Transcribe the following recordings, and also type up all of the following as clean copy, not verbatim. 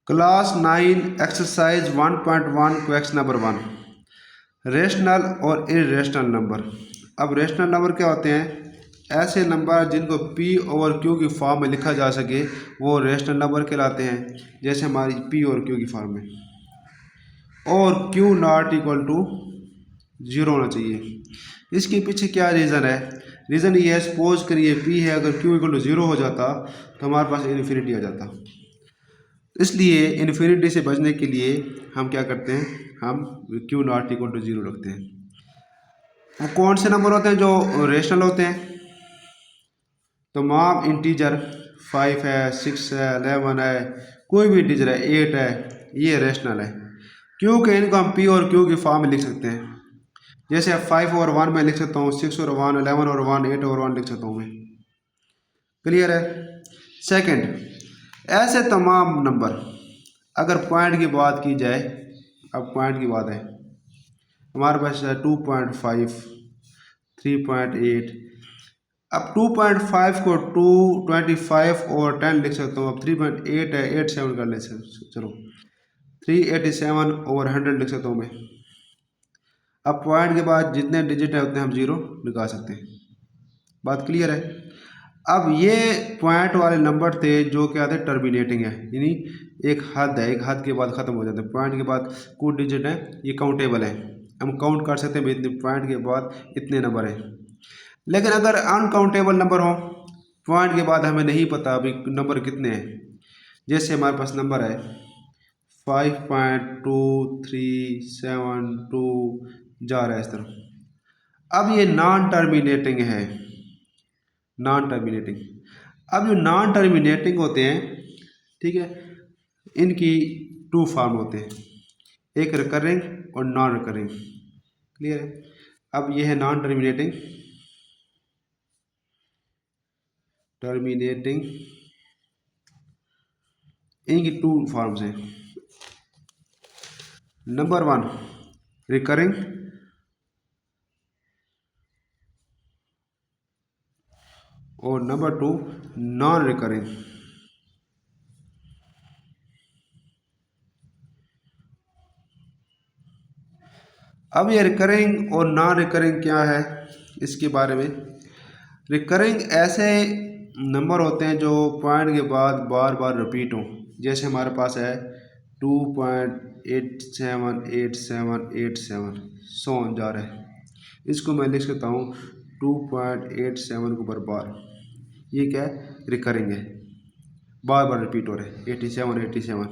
Class 9 exercise 1.1 question number 1, rational और irrational number. अब rational number क्या होते हैं? ऐसे नंबर जिनको p और q की फॉर्म में लिखा जा सके वो रेशनल नंबर कहलाते हैं। जैसे हमारी p और q की फॉर्म में, और q नॉट इक्वल टू 0 होना चाहिए। इसके पीछे क्या रीज़न है? रीज़न ये है, सपोज करिए p है, अगर q इक्वल टू 0 हो जाता तो हमारे पास इन्फिनिटी आ जाता। इसलिए इन्फिनिटी से बचने के लिए हम क्या करते हैं, हम q नॉट इक्वल टू 0 रखते हैं। वो कौन से नंबर होते हैं जो रेशनल होते हैं? तमाम इंटीजर 5 है, 6 है, 11 है, कोई भी इंटीजर है, 8 है, ये रेशनल है। क्योंकि इनको हम p और q की फॉर्म में लिख सकते हैं। जैसे 5 और 1 में लिख सकता हूँ, 6 और 1, 11 और 1, 8 और 1 लिख सकता हूँ मैं। क्लियर है? सेकंड, ऐसे तमाम नंबर अगर पॉइंट की बात की जाए, अब पॉइंट की बात है, हमारे पास है 2.5, 3.8। अब 2.5 को 2, 25 और 10 लिख सकता हूँ। अब 3.8 है, 87 कर ले, चलो 387 और 100 लिख सकता हूँ मैं। अब पॉइंट के बाद जितने डिजिट है उतने हम जीरो निकाल सकते हैं। बात क्लियर है? अब ये पॉइंट वाले नंबर थे जो क्या थे, टर्मिनेटिंग है, यानी एक हद है, एक हद के बाद ख़त्म हो जाते हैं। पॉइंट के बाद कुछ डिजिट है, ये काउंटेबल है, हम काउंट कर सकते हैं इतने पॉइंट के बाद इतने नंबर हैं। लेकिन अगर अनकाउंटेबल नंबर हो, पॉइंट के बाद हमें नहीं पता अभी नंबर कितने हैं। जैसे हमारे पास नंबर है 5.2372 जा रहा है इस तरह। अब ये नॉन टर्मिनेटिंग है, नॉन टर्मिनेटिंग। अब जो नॉन टर्मिनेटिंग होते हैं, ठीक है, इनकी टू फॉर्म होते हैं, एक रिकरिंग और नॉन रिकरिंग। क्लियर है? अब ये है नॉन टर्मिनेटिंग, टर्मिनेटिंग, इनकी टू फॉर्म्स हैं। नंबर 1 रिकरिंग और नंबर 2 नॉन रिकरिंग। अब ये रिकरिंग और नॉन रिकरिंग क्या है, इसके बारे में। रिकरिंग ऐसे नंबर होते हैं जो पॉइंट के बाद बार बार रिपीट हों। जैसे हमारे पास है 2.878787 सो ऑन जा रहा है, इसको मैं लिख सकता हूँ 2.87 को बार। ये क्या है? रिकरिंग है, बार बार रिपीट हो रहे हैं, 87 87।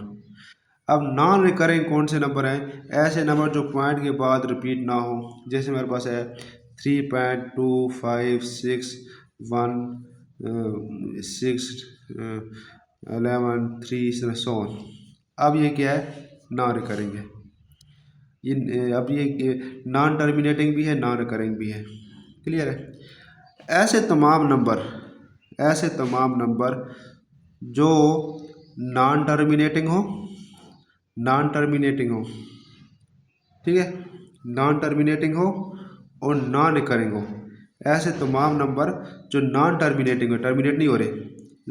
अब नॉन रिकरिंग कौन से नंबर हैं? ऐसे नंबर जो पॉइंट के बाद रिपीट ना हो। जैसे मेरे पास है 3.256 1 6 11 3 सो ऑन। अब ये क्या है? नॉन रिकरिंग है। ये अब ये नॉन टर्मिनेटिंग भी है, नॉन रिकरिंग भी है। क्लियर है? ऐसे तमाम नंबर, ऐसे तमाम नंबर जो नॉन टर्मिनेटिंग हो, नॉन टर्मिनेटिंग हो, ठीक है, नॉन टर्मिनेटिंग हो और नॉन रिकरिंग हो, ऐसे तमाम नंबर जो नॉन टर्मिनेटिंग हो, टर्मिनेट नहीं हो रहे,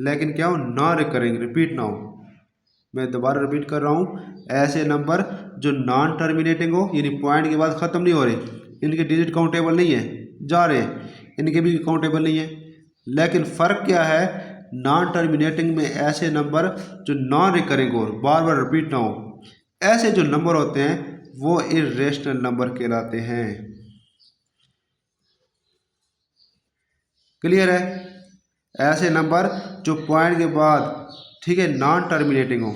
लेकिन क्या हो, नॉन रिकरिंग, रिपीट ना हो। मैं दोबारा रिपीट कर रहा हूँ, ऐसे नंबर जो नॉन टर्मिनेटिंग हो, यानी पॉइंट के बाद ख़त्म नहीं हो रहे, इनके डिजिट काउंटेबल नहीं है, जा रहे हैं, इनके भी काउंटेबल नहीं है। लेकिन फ़र्क क्या है, नॉन टर्मिनेटिंग में ऐसे नंबर जो नॉन रिकरिंग हो, बार बार रिपीट ना हो, ऐसे जो नंबर होते हैं वो इर्रेशनल नंबर कहलाते हैं। क्लियर है? ऐसे नंबर जो पॉइंट के बाद, ठीक है, नॉन टर्मिनेटिंग हो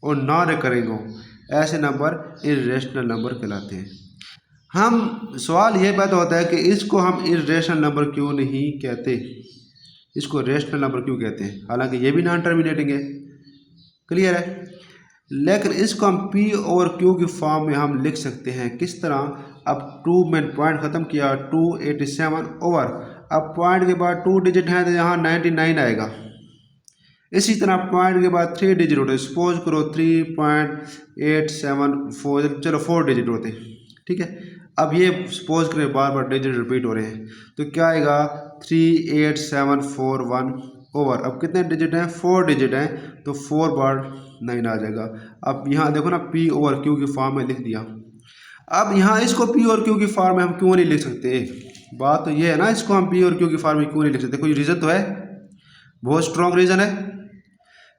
और नॉन रिकरिंग हो, ऐसे नंबर इर्रेशनल नंबर कहलाते हैं। हम सवाल ये पैदा होता है कि इसको हम इर्रेशनल नंबर क्यों नहीं कहते, इसको रेशनल नंबर क्यों कहते हैं, हालांकि ये भी नॉन टर्मिनेटिंग है। क्लियर है? लेकिन इसको हम पी और क्यू की फॉर्म में हम लिख सकते हैं। किस तरह? अब 2 में पॉइंट ख़त्म किया, 287 ओवर, अब पॉइंट के बाद 2 डिजिट हैं तो यहाँ 99 आएगा। इसी तरह पॉइंट के बाद 3 डिजिट होते, सपोज करो 3.874, चलो 4 डिजिट होते, ठीक है। अब ये सपोज करें बार बार डिजिट रिपीट हो रहे हैं, तो क्या आएगा 38741, ओवर, अब कितने डिजिट हैं, 4 डिजिट हैं, तो 4 बार 9 आ जाएगा। अब यहाँ देखो ना P ओवर Q की फॉर्म में लिख दिया। अब यहाँ इसको P और Q की फॉर्म में हम क्यों नहीं लिख सकते, बात तो ये है ना, इसको हम P और Q की फॉर्म में क्यों नहीं लिख सकते, कोई रीज़न तो है, बहुत स्ट्रॉन्ग रीज़न है।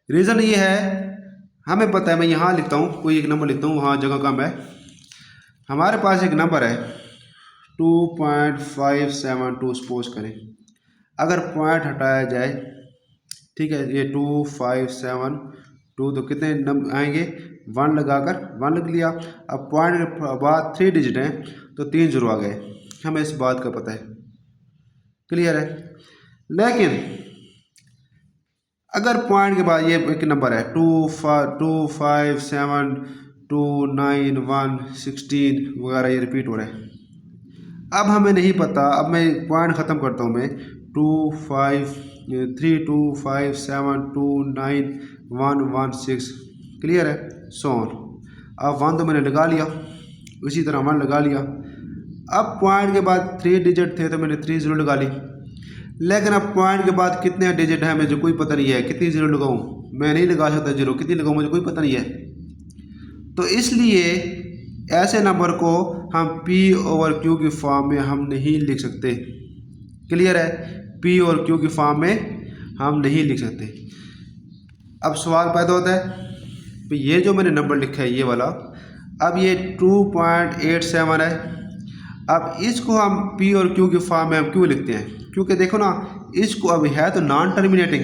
रीज़न ये है, हमें पता है, मैं यहाँ लिखता हूँ, कोई एक नंबर लिखता हूँ, वहाँ जगह कम है, हमारे पास एक नंबर है 2.572 सपोज करें, अगर पॉइंट हटाया जाए, ठीक है, ये 2572, तो कितने नंबर आएंगे, 1 लगाकर 1 लिख लिया। अब पॉइंट के बाद 3 डिजिट हैं, तो 3 जीरो आ गए, हमें इस बात का पता है, क्लियर है। लेकिन अगर पॉइंट के बाद ये एक नंबर है 2572916 वगैरह, ये रिपीट हो रहा है, अब हमें नहीं पता, अब मैं पॉइंट ख़त्म करता हूँ, मैं 25327291116, क्लियर है, सोन। अब 1 तो मैंने लगा लिया, उसी तरह 1 लगा लिया। अब पॉइंट के बाद 3 डिजिट थे, तो मैंने 3 जीरो लगा ली। लेकिन अब पॉइंट के बाद कितने डिजिट हैं मुझे कोई पता नहीं है, कितनी जीरो लगाऊं, मैं नहीं लगा सकता जीरो, कितनी लगाऊं मुझे कोई पता नहीं है। तो इसलिए ऐसे नंबर को हम P ओवर Q की फॉर्म में हम नहीं लिख सकते, क्लियर है, P और Q की फॉर्म में हम नहीं लिख सकते। अब सवाल पैदा होता है, तो ये जो मैंने नंबर लिखा है ये वाला, अब ये 2.87 है, अब इसको हम P और Q की फॉर्म में हम क्यों लिखते हैं, क्योंकि देखो ना, इसको अब है तो नॉन टर्मिनेटिंग,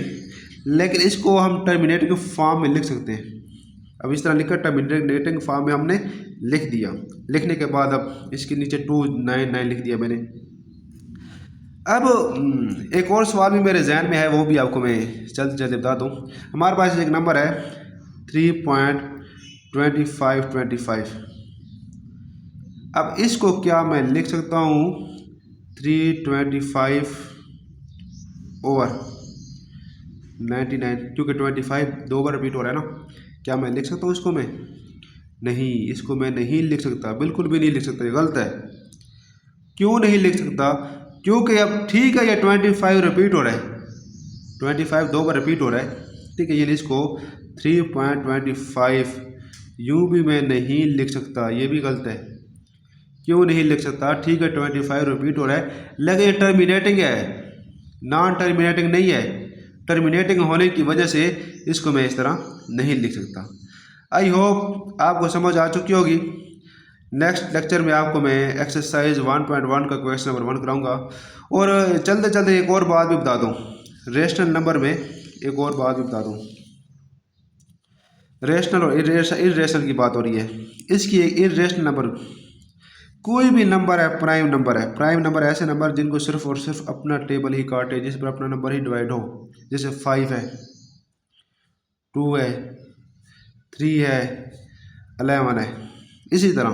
लेकिन इसको हम टर्मिनेटिंग फॉर्म में लिख सकते हैं। अब इस तरह लिखकर टर्मिनेटिंग फॉर्म में हमने लिख दिया, लिखने के बाद अब इसके नीचे 299 लिख दिया मैंने। अब एक और सवाल भी मेरे जहन में है, वो भी आपको मैं जल्द जल्द बता दूँ। हमारे पास एक नंबर है 3.2525, अब इसको क्या मैं लिख सकता हूँ 325 ओवर 99, क्योंकि 25 2 बार रिपीट हो रहा है ना, क्या मैं लिख सकता हूँ इसको, मैं नहीं, इसको मैं नहीं लिख सकता, बिल्कुल भी नहीं लिख सकता, ये गलत है। क्यों नहीं लिख सकता, क्योंकि अब ठीक है ये 25 रिपीट हो रहा है, 25 2 बार रिपीट हो रहा है, ठीक है, ये इसको 3.25 यूँ भी मैं नहीं लिख सकता, ये भी गलत है। क्यों नहीं लिख सकता, ठीक है 25 रिपीट हो रहा है, लेकिन ये टर्मिनेटिंग है, नॉन टर्मिनेटिंग नहीं है, टर्मिनेटिंग होने की वजह से इसको मैं इस तरह नहीं लिख सकता। आई होप आपको समझ आ चुकी होगी। नेक्स्ट लेक्चर में आपको मैं एक्सरसाइज 1.1 का क्वेश्चन नंबर 1 कराऊंगा। और चलते चलते एक और बात भी बता दूं, रेशनल नंबर में एक और बात भी बता दूं, रेशनल और इरेशनल की बात हो रही है। इसकी एक इरेशनल नंबर, कोई भी नंबर है प्राइम नंबर है, प्राइम नंबर ऐसे नंबर जिनको सिर्फ और सिर्फ अपना टेबल ही काटे, जिस पर अपना नंबर ही डिवाइड हो, जैसे 5 है, 2 है, 3 है, 11 है। इसी तरह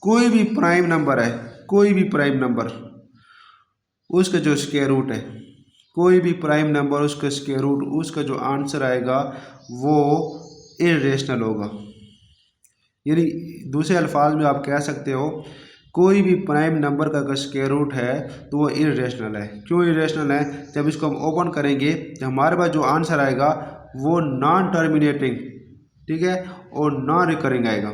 कोई भी प्राइम नंबर है, कोई भी प्राइम नंबर, उसका जो स्क्वायर रूट है, कोई भी प्राइम नंबर उसका स्क्वायर रूट, उसका जो आंसर आएगा वो इरेशनल होगा। यानी दूसरे अल्फाज में आप कह सकते हो, कोई भी प्राइम नंबर का अगर स्क्वायर रूट है तो वो इरेशनल है। क्यों इरेशनल है, जब इसको हम ओपन करेंगे तो हमारे पास जो आंसर आएगा वो नॉन टर्मिनेटिंग, ठीक है, और नॉन रिकरिंग आएगा,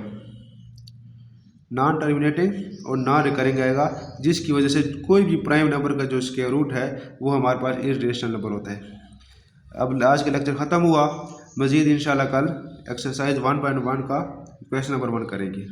नॉन टर्मिनेटिंग और नॉन रिकरिंग आएगा, जिसकी वजह से कोई भी प्राइम नंबर का जो स्क्वायर रूट है वो हमारे पास इरेशनल नंबर होता है। अब आज का लेक्चर ख़त्म हुआ, मज़ीद इंशाल्लाह कल एक्सरसाइज 1.1 का क्वेश्चन नंबर 1 करेंगे।